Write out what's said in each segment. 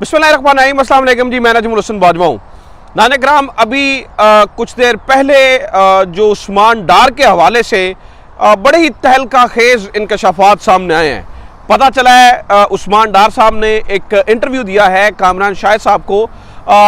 बिस्मिल्लाहिर्रहमानिर्रहीम, अस्सलाम वालेकुम जी। मैं नजमुल हसन बाजवा हूँ। नाज़रीन, अभी कुछ देर पहले जो उस्मान डार के हवाले से बड़े ही तहलका खेज इंकशाफात सामने आए हैं। पता चला है उस्मान डार साहब ने एक इंटरव्यू दिया है कामरान शाहिद साहब को,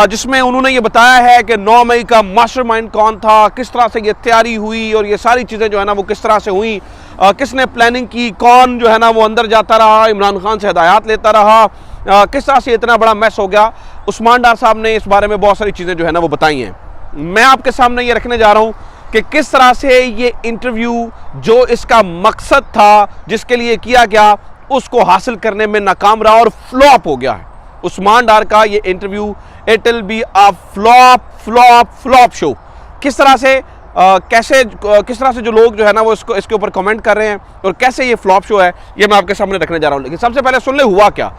जिसमें उन्होंने ये बताया है कि 9 मई का मास्टरमाइंड कौन था, किस तरह से ये तैयारी हुई और ये सारी चीज़ें जो है ना वो किस तरह से हुई, किसने प्लानिंग की, कौन जो है ना वो अंदर जाता रहा, इमरान खान से हिदायत लेता रहा, किस तरह से इतना बड़ा मैस हो गया। उस्मान डार साहब ने इस बारे में बहुत सारी चीज़ें जो है ना वो बताई हैं। मैं आपके सामने ये रखने जा रहा हूँ कि किस तरह से ये इंटरव्यू जो इसका मकसद था, जिसके लिए किया गया, उसको हासिल करने में नाकाम रहा और फ्लॉप हो गया है। उस्मान डार का ये interview, it will be a flop flop flop show. किस तरह से किस तरह से जो लोग जो है ना वो इसके ऊपर कमेंट कर रहे हैं और कैसे ये फ्लॉप शो है, ये मैं आपके सामने रखने जा रहा हूँ। लेकिन सबसे पहले सुन ले हुआ क्या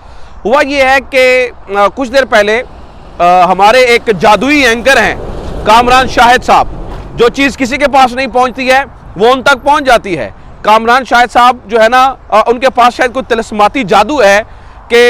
हुआ। ये है कि कुछ देर पहले हमारे एक जादुई एंकर हैं कामरान शाहिद साहब, जो चीज़ किसी के पास नहीं पहुंचती है वो उन तक पहुंच जाती है। कामरान शाहिद साहब जो है ना, उनके पास शायद कोई तिलस्माती जादू है कि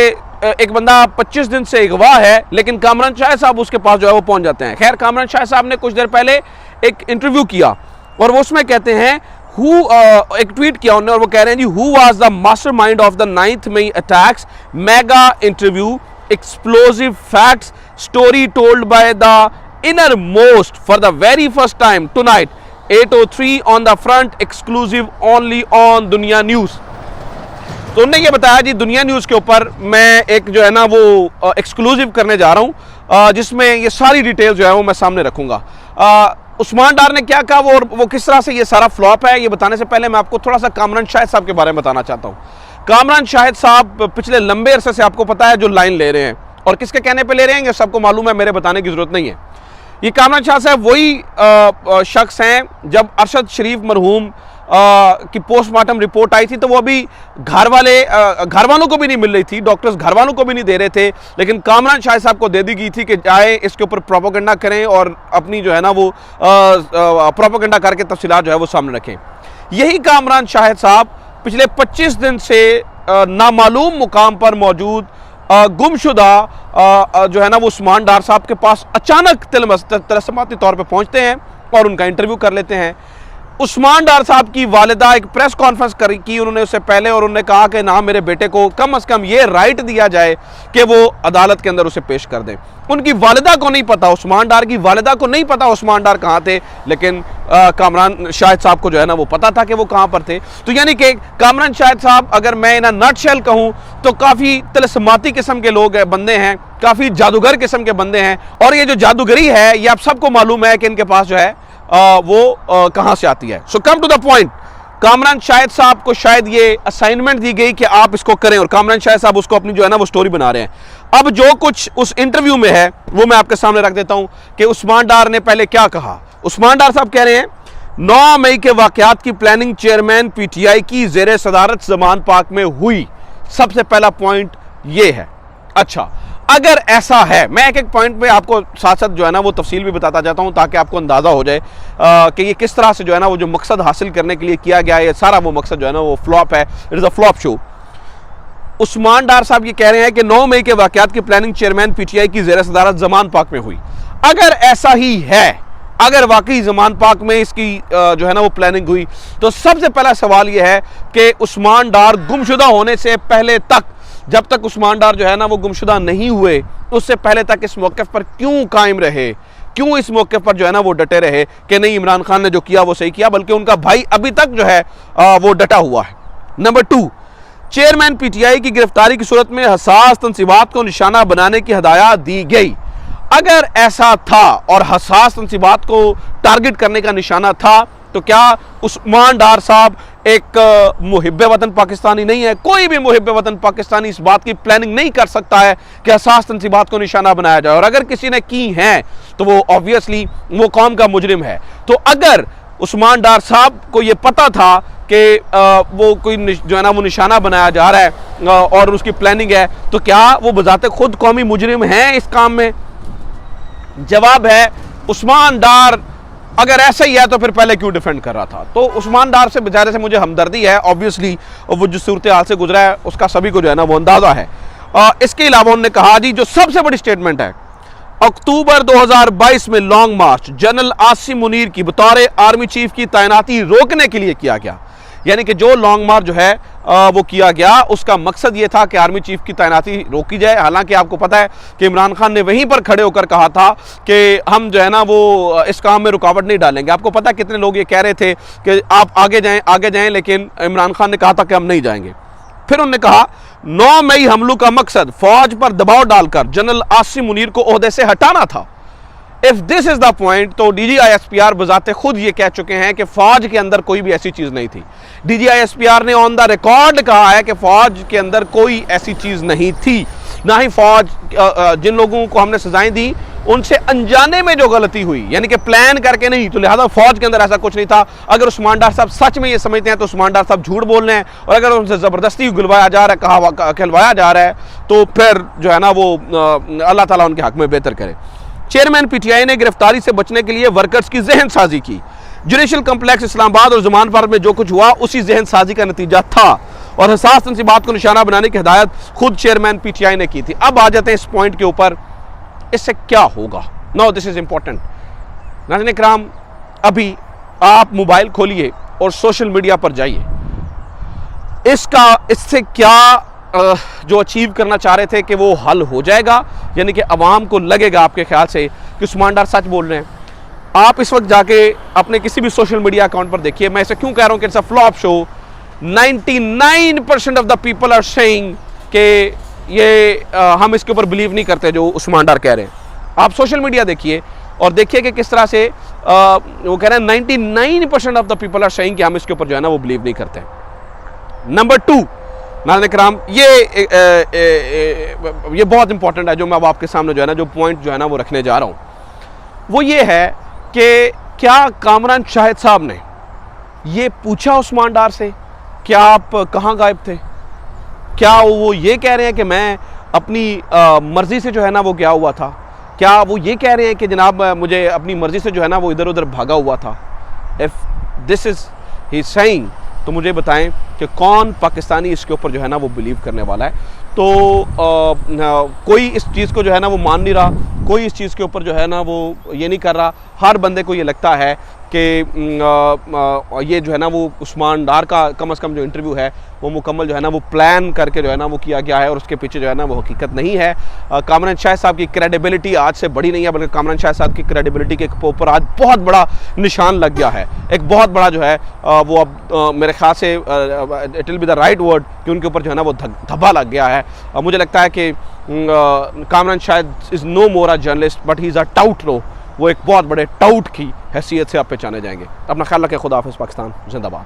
एक बंदा 25 दिन से अगवा है, लेकिन कामरान शाहिद साहब उसके पास जो है वो पहुंच जाते हैं। खैर, कामरान शाहिद साहब ने कुछ देर पहले एक इंटरव्यू किया और वो उसमें कहते हैं एक ट्वीट किया उन्होंने और वो कह रहे हैं जी, who was the mastermind of the 9 मई attacks, mega interview, explosive facts, story told by the innermost for the very first time tonight 8:03 on the front, exclusive only on Dunya news. तो उन्होंने ये बताया जी, दुनिया न्यूज़ के ऊपर मैं एक जो है ना वो एक्सक्लूसिव करने जा रहा हूँ, जिसमें ये सारी डिटेल जो है वो मैं सामने रखूँगा। उस्मान डार ने क्या कहा वो किस तरह से ये सारा फ्लॉप है, ये बताने से पहले मैं आपको थोड़ा सा कामरान शाहिद साहब के बारे में बताना चाहता हूँ। कामरान शाहिद साहब पिछले लंबे अरसे से आपको पता है जो लाइन ले रहे हैं, और किसके कहने पे ले रहे हैं ये सबको मालूम है, मेरे बताने की ज़रूरत नहीं है। ये कामरान शाहिद साहब वही शख्स हैं, जब अरशद शरीफ मरहूम की पोस्टमार्टम रिपोर्ट आई थी तो वो अभी घर वालों को भी नहीं मिल रही थी, डॉक्टर्स घर वालों को भी नहीं दे रहे थे, लेकिन कामरान शाहिद साहब को दे दी गई थी कि जाए इसके ऊपर प्रोपेगेंडा करें और अपनी जो है ना वो प्रोपेगेंडा करके तफसीलात जो है वो सामने रखें। यही कामरान शाहिद साहब पिछले 25 दिन से नामालूम मुकाम पर मौजूद गुमशुदा जो है ना वो उस्मान डार साहब के पास अचानक तिलस्माती तौर पर पहुँचते हैं और उनका इंटरव्यू कर लेते हैं। उस्मान डार साहब की वालिदा एक प्रेस कॉन्फ्रेंस की उन्होंने उससे पहले, और उन्होंने कहा कि ना मेरे बेटे को कम से कम ये राइट दिया जाए कि वो अदालत के अंदर उसे पेश कर दें। उनकी वालिदा को नहीं पता, उस्मान डार की वालिदा को नहीं पता उस्मान डार कहाँ थे, लेकिन कामरान शाहिद साहब को जो है ना वो पता था कि वो कहाँ पर थे। तो यानी कि कामरान शाहिद साहब, अगर मैं इन नटशेल कहूँ तो काफ़ी तिलस्माती किस्म के लोग बंदे हैं, काफ़ी जादूगर किस्म के बंदे हैं, और ये जो जादूगरी है ये आप सबको मालूम है कि इनके पास जो है वो कहां से आती है। So come to the point, Kamran Shahid sahab को शायद ये असाइनमेंट दी गई कि आप इसको करें, और कामरान शाहिद साहब उसको अपनी जो है ना वो स्टोरी बना रहे हैं। अब जो कुछ उस इंटरव्यू में है वो मैं आपके सामने रख देता हूं कि उस्मान डार ने पहले क्या कहा। उस्मान डार साहब कह रहे हैं, 9 मई के वाकयात की प्लानिंग चेयरमैन पीटीआई की ज़ेरे सदारत ज़मान पाक में हुई। सबसे पहला पॉइंट ये है। अच्छा, अगर ऐसा है, मैं एक एक पॉइंट पे आपको साथ साथ जो है ना वो तफसील भी बताता जाता हूं ताकि आपको अंदाज़ा हो जाए कि ये किस तरह से जो है ना वो जो मकसद हासिल करने के लिए किया गया है, ये सारा वो मकसद जो है ना वो फ्लॉप है, it is a flop show. Usman Dar sahab ये कह रहे हैं कि 9 मई के वाकयात की प्लानिंग चेयरमैन पीटीआई की ज़ेरे सदारत ज़मान पाक में हुई। अगर ऐसा ही है, अगर वाकई ज़मान पाक में इसकी जो है ना वो प्लानिंग हुई, तो सबसे पहला सवाल ये है कि उस्मान डार गुमशुदा होने से पहले तक, जब तक उस्मान डार जो है ना वो गुमशुदा नहीं हुए, उससे पहले तक इस मौक़िफ़ पर क्यों कायम रहे, क्यों इस मौक़िफ़ पर जो है ना वो डटे रहे कि नहीं इमरान खान ने जो किया वो सही किया, बल्कि उनका भाई अभी तक जो है वो डटा हुआ है। नंबर 2, चेयरमैन पीटीआई की गिरफ्तारी की सूरत में हसास तंसीबात को निशाना बनाने की हिदायत दी गई। अगर ऐसा था और हसास तंसीबात को टारगेट करने का निशाना था, तो क्या उस्मान डार साहब एक मुहिब्बे वतन पाकिस्तानी नहीं है? कोई भी मुहिब्बे वतन पाकिस्तानी इस बात की प्लानिंग नहीं कर सकता है कि हसास तंसीबात को निशाना बनाया जाए, और अगर किसी ने की है तो वो ऑब्वियसली वो कौम का मुजरिम है। तो अगर उस्मान डार साहब को ये पता था कि वो कोई जो है ना वो निशाना बनाया जा रहा है और उसकी प्लानिंग है, तो क्या वो बजाते खुद कौमी मुजरिम हैं इस काम में? जवाब है, उस्मान डार अगर ऐसा ही है तो फिर पहले क्यों डिफेंड कर रहा था? तो उस्मान डार से बेचारे से मुझे हमदर्दी है, ऑब्वियसली वो जो सूरत हाल से गुजरा है उसका सभी को जो है ना वो अंदाज़ा है। इसके अलावा उन्होंने कहा जी, जो सबसे बड़ी स्टेटमेंट है, अक्टूबर 2022 में लॉन्ग मार्च जनरल आसिम मुनीर की बतौर आर्मी चीफ की तैनाती रोकने के लिए किया गया। यानी कि जो लॉन्ग मार्च जो है वो किया गया, उसका मकसद ये था कि आर्मी चीफ की तैनाती रोकी जाए। हालांकि आपको पता है कि इमरान खान ने वहीं पर खड़े होकर कहा था कि हम जो है ना वो इस काम में रुकावट नहीं डालेंगे। आपको पता है कितने लोग ये कह रहे थे कि आप आगे जाएं, लेकिन इमरान खान ने कहा था कि हम नहीं जाएंगे। फिर उन्होंने कहा 9 मई हमलों का मकसद फौज पर दबाव डालकर जनरल आसिम मुनीर को ओहदे से हटाना था। If this is the point, तो DGISPR बजाते खुद ये कह चुके हैं कि फौज के अंदर कोई भी ऐसी चीज नहीं थी। DGISPR ने ऑन द रिकॉर्ड कहा है कि फौज के अंदर कोई ऐसी चीज नहीं थी। ना ही फौज, जिन लोगों को हमने सजाएं दी उनसे अनजाने में जो गलती हुई, यानी कि प्लान करके नहीं, तो लिहाजा फौज के अंदर ऐसा कुछ नहीं था। अगर उस्मान डार साहब सच में ये समझते हैं तो उस्मान डार साहब झूठ बोल रहे हैं, और अगर उनसे जबरदस्ती गुलवाया जा रहा है, कहलवाया जा रहा है, तो फिर जो है ना वो अल्लाह ताला उनके हक में बेहतर करे। चेयरमैन PTI ने गिरफ्तारी से बचने के लिए वर्कर्स की जहन साजी की। जुडिशल कम्प्लेक्स इस्लामाबाद और जमान पार्क में जो कुछ हुआ उसी जहन साजी का नतीजा था, और हसास तंसीबात को निशाना बनाने की हिदायत खुद चेयरमैन PTI ने की थी। अब आ जाते हैं इस पॉइंट के ऊपर, इससे क्या होगा। Now this is important. नाज़रीन इकराम, अभी आप मोबाइल खोलिए और सोशल मीडिया पर जाइए, इससे क्या जो अचीव करना चाह रहे थे कि वो हल हो जाएगा, यानी कि अवाम को लगेगा आपके ख्याल से कि उस्मान डार सच बोल रहे हैं। आप इस वक्त जाके अपने किसी भी सोशल मीडिया अकाउंट पर देखिए। मैं इसे क्यों कह रहा हूं कि it's a flop show. 99% of the people are saying कि ये हम इसके ऊपर बिलीव नहीं करते जो उस्मान डार कह रहे हैं। आप सोशल मीडिया देखिए और देखिए कि किस तरह से वो कह रहे हैं 99% of the people are saying कि हम इसके ऊपर जो है ना वो बिलीव नहीं करते। नंबर 2, नाज़रीन इकराम, ये बहुत इंपॉर्टेंट है जो मैं अब आपके सामने जो है ना जो पॉइंट जो है ना वो रखने जा रहा हूँ, वो ये है कि क्या कामरान शाहिद साहब ने ये पूछा उस्मान डार से क्या आप कहाँ गायब थे? क्या वो ये कह रहे हैं कि मैं अपनी मर्जी से जो है ना वो गया हुआ था? क्या वो ये कह रहे हैं कि जनाब मुझे अपनी मर्जी से जो है ना वो इधर उधर भागा हुआ था? If this is he saying, तो मुझे बताएं कि कौन पाकिस्तानी इसके ऊपर जो है ना वो बिलीव करने वाला है। तो कोई इस चीज़ को जो है ना वो मान नहीं रहा, कोई इस चीज़ के ऊपर जो है ना वो ये नहीं कर रहा। हर बंदे को ये लगता है कि ये जो है ना वो उस्मान डार का कम से कम जो इंटरव्यू है वो मुकम्मल जो है ना वो प्लान करके जो है ना वो किया गया है, और उसके पीछे जो है ना वो हकीकत नहीं है। कामरान शाहिद साहब की क्रेडिबिलिटी आज से बड़ी नहीं है, बल्कि कामरान शाहिद साहब की क्रेडिबिलिटी के ऊपर आज बहुत बड़ा निशान लग गया है। एक बहुत बड़ा जो है वो अब मेरे ख्याल से it will be the right word कि उनके ऊपर जो है ना वो धब्बा लग गया है। मुझे लगता है कि Kamran Shahid is no more a journalist but he is a tout no. वो एक बहुत बड़े टाउट की हैसियत से आप पहचाने जाएंगे। अपना ख्याल रखें। खुदा हाफिज़। पाकिस्तान जिंदाबाद।